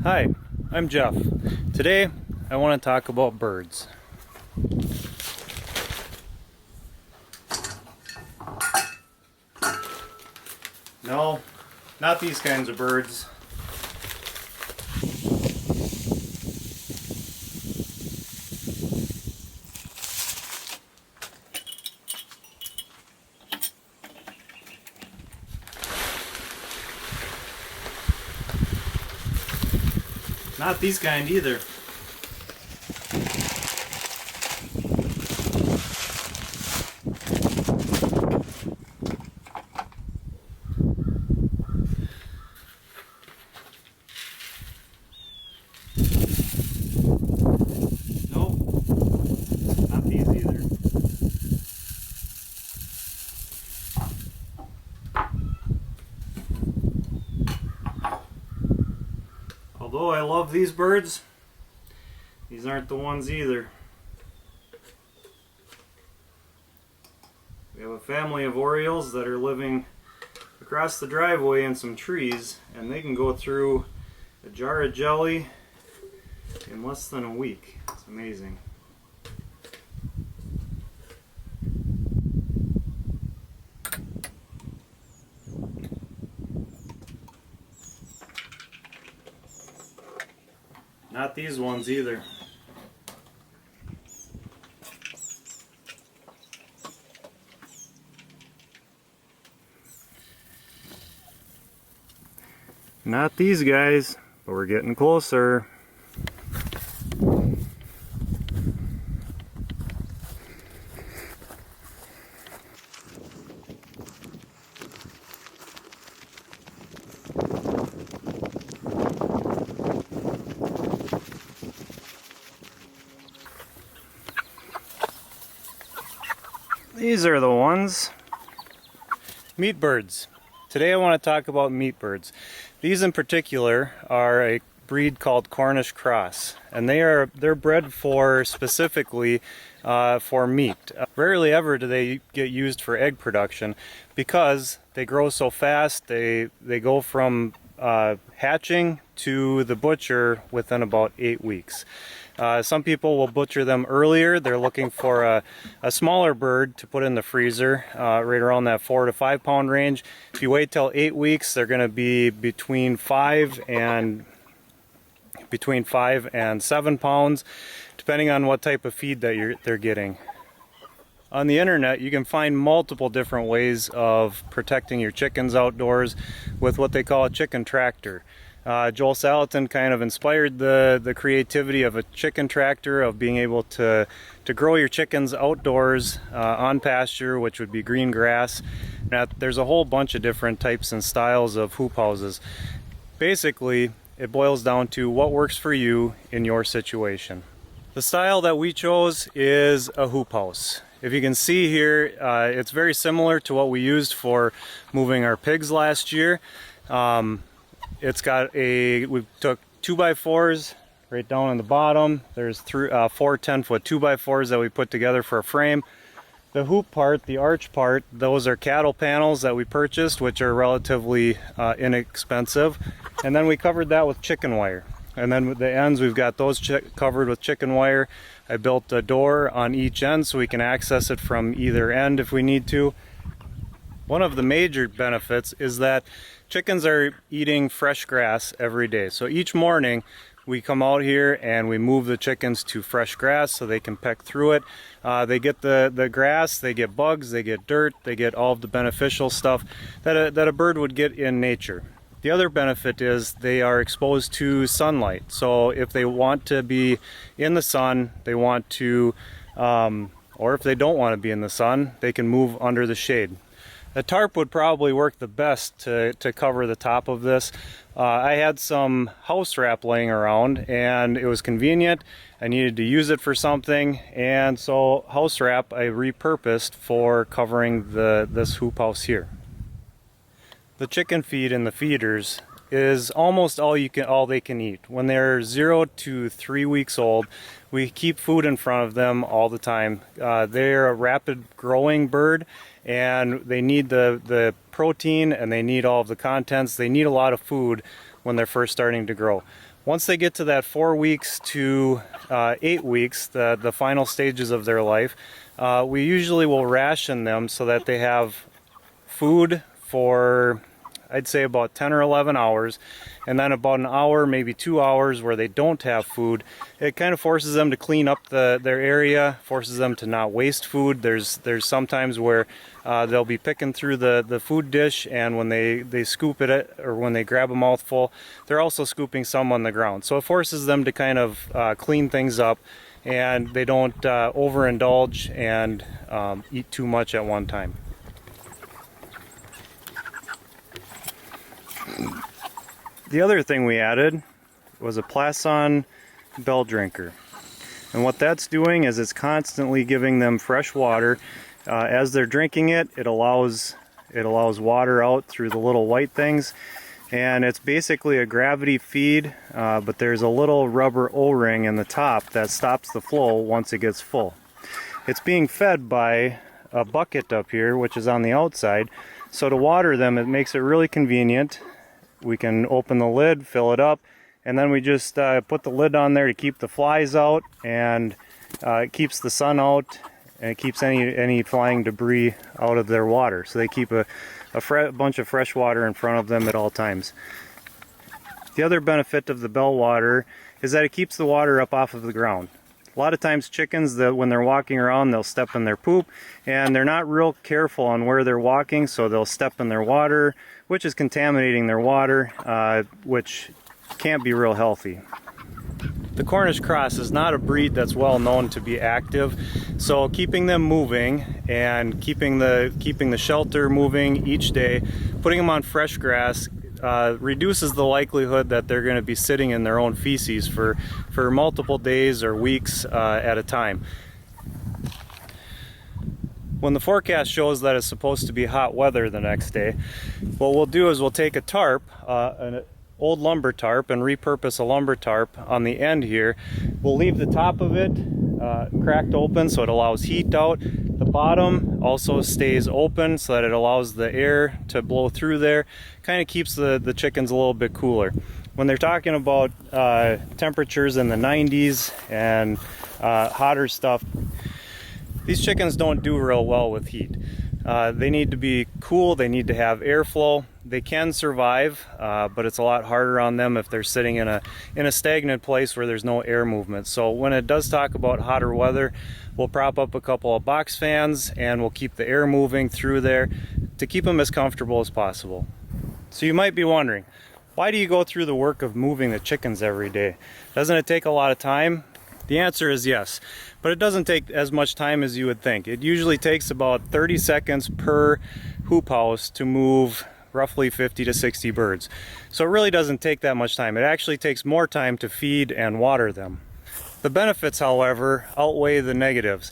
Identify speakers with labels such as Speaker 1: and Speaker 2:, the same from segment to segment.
Speaker 1: Hi, I'm Jeff. Today I want to talk about birds. No, not these kinds of birds. Not these kind either. Nope, not these either. Although I love these birds, these aren't the ones either. We have a family of orioles that are living across the driveway in some trees, and they can go through a jar of jelly in less than a week. It's amazing. Not these ones either. Not these guys, but we're getting closer. These are the ones. Meat birds. Today I want to talk about meat birds. These in particular are a breed called Cornish cross, and they're bred for specifically for meat. Rarely ever do they get used for egg production because they grow so fast. They go from hatching to the butcher within about 8 weeks. Some people will butcher them earlier. They're looking for a smaller bird to put in the freezer, right around that 4 to 5 pound range. If you wait till 8 weeks, they're going to be between 5 and 7 pounds, depending on what type of feed that they're getting. On the internet, you can find multiple different ways of protecting your chickens outdoors with what they call a chicken tractor. Joel Salatin kind of inspired the creativity of a chicken tractor, of being able to grow your chickens outdoors on pasture, which would be green grass. Now, there's a whole bunch of different types and styles of hoop houses. Basically, it boils down to what works for you in your situation. The style that we chose is a hoop house. If you can see here, it's very similar to what we used for moving our pigs last year. It's got we took 2x4s right down on the bottom. There's 4 10-foot 2x4s that we put together for a frame. The hoop part, the arch part, those are cattle panels that we purchased, which are relatively inexpensive. And then we covered that with chicken wire. And then with the ends, we've got those covered with chicken wire. I built a door on each end so we can access it from either end if we need to. One of the major benefits is that chickens are eating fresh grass every day. So each morning we come out here and we move the chickens to fresh grass so they can peck through it. They get the grass, they get bugs, they get dirt, they get all of the beneficial stuff that a bird would get in nature. The other benefit is they are exposed to sunlight. So if they want to be in the sun, they want to, or if they don't want to be in the sun, they can move under the shade. A tarp would probably work the best to cover the top of this. I had some house wrap laying around and it was convenient. I needed to use it for something, and so house wrap I repurposed for covering this hoop house here. The chicken feed in the feeders is almost all they can eat. When they're 0 to 3 weeks old, we keep food in front of them all the time. They're a rapid growing bird, and they need the protein, and they need all of the contents. They need a lot of food when they're first starting to grow. Once they get to that 4 weeks to 8 weeks, the final stages of their life, we usually will ration them so that they have food for, I'd say, about 10 or 11 hours, and then about an hour, maybe 2 hours where they don't have food. It kind of forces them to clean up their area, forces them to not waste food. There's sometimes where they'll be picking through the food dish, and when they scoop it, or when they grab a mouthful, they're also scooping some on the ground. So it forces them to kind of clean things up, and they don't overindulge and eat too much at one time. The other thing we added was a Plasson bell drinker, and what that's doing is it's constantly giving them fresh water. As they're drinking it, it allows water out through the little white things, and it's basically a gravity feed, but there's a little rubber O-ring in the top that stops the flow once it gets full. It's being fed by a bucket up here, which is on the outside, so to water them it makes it really convenient. We can open the lid, fill it up, and then we just put the lid on there to keep the flies out, and it keeps the sun out, and it keeps any flying debris out of their water. So they keep a bunch of fresh water in front of them at all times. The other benefit of the bell water is that it keeps the water up off of the ground. A lot of times chickens, when they're walking around, they'll step in their poop, and they're not real careful on where they're walking, so they'll step in their water, which is contaminating their water, which can't be real healthy. The Cornish Cross is not a breed that's well known to be active, so keeping them moving and keeping the shelter moving each day, putting them on fresh grass, reduces the likelihood that they're going to be sitting in their own feces for multiple days or weeks at a time. When the forecast shows that it's supposed to be hot weather the next day, what we'll do is we'll take a tarp, an old lumber tarp, and repurpose a lumber tarp on the end here. We'll leave the top of it cracked open so it allows heat out. The bottom also stays open so that it allows the air to blow through there. Kind of keeps the chickens a little bit cooler. When they're talking about temperatures in the 90s and hotter stuff, these chickens don't do real well with heat. They need to be cool, they need to have airflow. They can survive, but it's a lot harder on them if they're sitting in a stagnant place where there's no air movement. So when it does talk about hotter weather, we'll prop up a couple of box fans and we'll keep the air moving through there to keep them as comfortable as possible. So you might be wondering, why do you go through the work of moving the chickens every day? Doesn't it take a lot of time? The answer is yes, but it doesn't take as much time as you would think. It usually takes about 30 seconds per hoop house to move roughly 50 to 60 birds. So it really doesn't take that much time. It actually takes more time to feed and water them. The benefits, however, outweigh the negatives.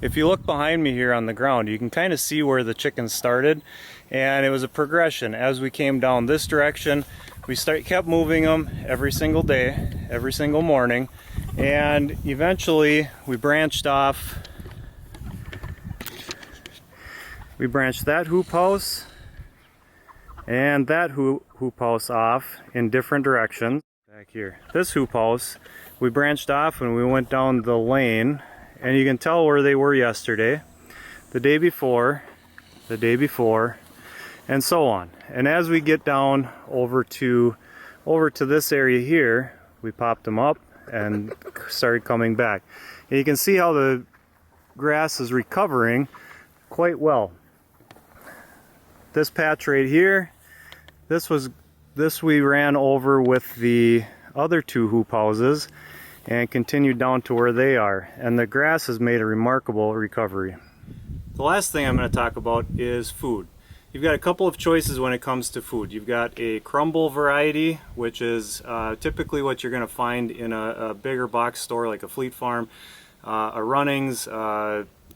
Speaker 1: If you look behind me here on the ground, you can kind of see where the chickens started, and it was a progression. As we came down this direction, we kept moving them every single day, every single morning, and eventually we branched off. We branched that hoop house and that hoop house off in different directions. Back here, this hoop house, we branched off and we went down the lane, and you can tell where they were yesterday, the day before, and so on. And as we get down over to this area here, we popped them up and started coming back. And you can see how the grass is recovering quite well. This patch right here, this we ran over with the other two hoop houses and continued down to where they are, and the grass has made a remarkable recovery. The last thing I'm going to talk about is food. You've got a couple of choices when it comes to food. You've got a crumble variety, which is typically what you're going to find in a bigger box store like a Fleet Farm, a Runnings,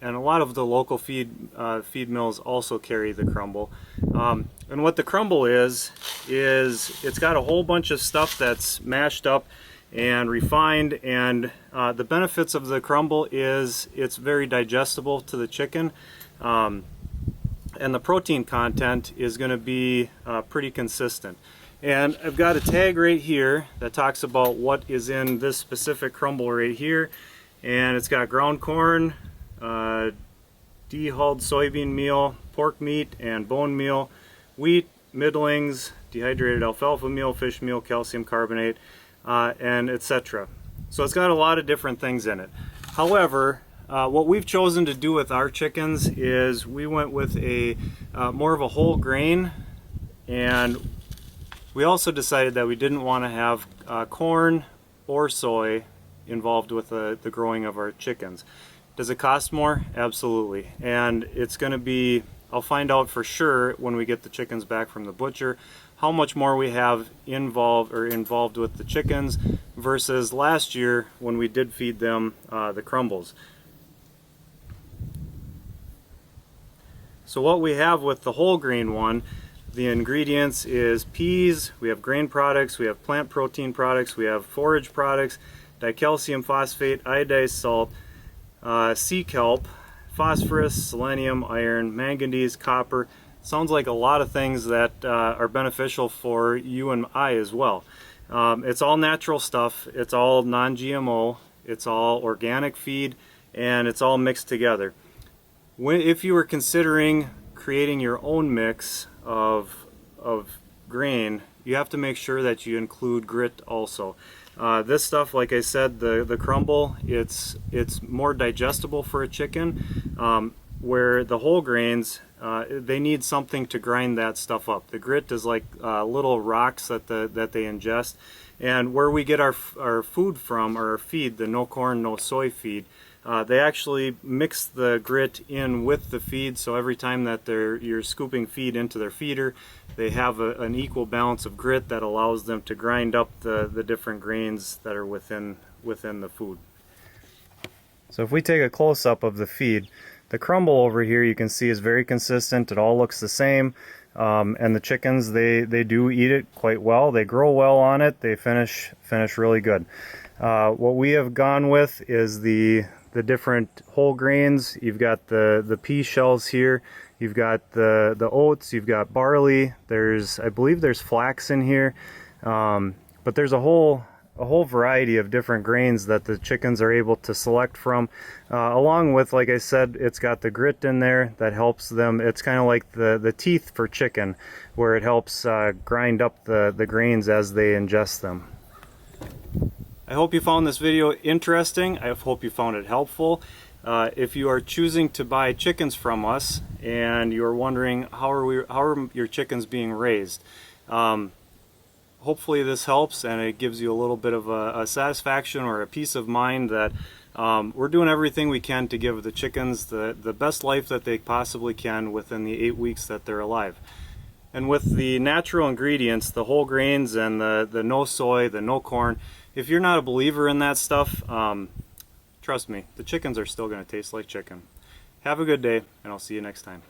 Speaker 1: and a lot of the local feed mills also carry the crumble. And what the crumble is it's got a whole bunch of stuff that's mashed up and refined, and the benefits of the crumble is it's very digestible to the chicken, and the protein content is going to be pretty consistent. And I've got a tag right here that talks about what is in this specific crumble right here. And it's got ground corn, dehulled soybean meal, pork meat and bone meal, wheat, middlings, dehydrated alfalfa meal, fish meal, calcium carbonate, and etc. So it's got a lot of different things in it. However, what we've chosen to do with our chickens is we went with a more of a whole grain, and we also decided that we didn't want to have corn or soy involved with the growing of our chickens. Does it cost more? Absolutely. And it's going to be, I'll find out for sure when we get the chickens back from the butcher, how much more we have involved with the chickens versus last year when we did feed them the crumbles. So what we have with the whole grain one, the ingredients is peas, we have grain products, we have plant protein products, we have forage products, dicalcium phosphate, iodized salt, sea kelp, phosphorus, selenium, iron, manganese, copper. Sounds like a lot of things that are beneficial for you and I as well. It's all natural stuff, it's all non-GMO, it's all organic feed, and it's all mixed together. If you were considering creating your own mix of grain, you have to make sure that you include grit also. This stuff, like I said, the crumble, it's more digestible for a chicken, where the whole grains, they need something to grind that stuff up. The grit is like little rocks that they ingest, and where we get our food from, or our feed, the no corn, no soy feed, they actually mix the grit in with the feed, so every time that you're scooping feed into their feeder, they have an equal balance of grit that allows them to grind up the different grains that are within the food. So if we take a close-up of the feed, the crumble over here you can see is very consistent. It all looks the same, and the chickens, they do eat it quite well. They grow well on it. They finish really good. What we have gone with is the different whole grains. You've got the pea shells here, you've got the oats, you've got barley, I believe there's flax in here, but there's a whole variety of different grains that the chickens are able to select from, along with, like I said, it's got the grit in there that helps them. It's kind of like the teeth for chicken, where it helps grind up the grains as they ingest them. I hope you found this video interesting. I hope you found it helpful. If you are choosing to buy chickens from us and you're wondering how are your chickens being raised, hopefully this helps and it gives you a little bit of a satisfaction or a peace of mind that we're doing everything we can to give the chickens the best life that they possibly can within the 8 weeks that they're alive. And with the natural ingredients, the whole grains and the no soy, the no corn, if you're not a believer in that stuff, trust me, the chickens are still going to taste like chicken. Have a good day, and I'll see you next time.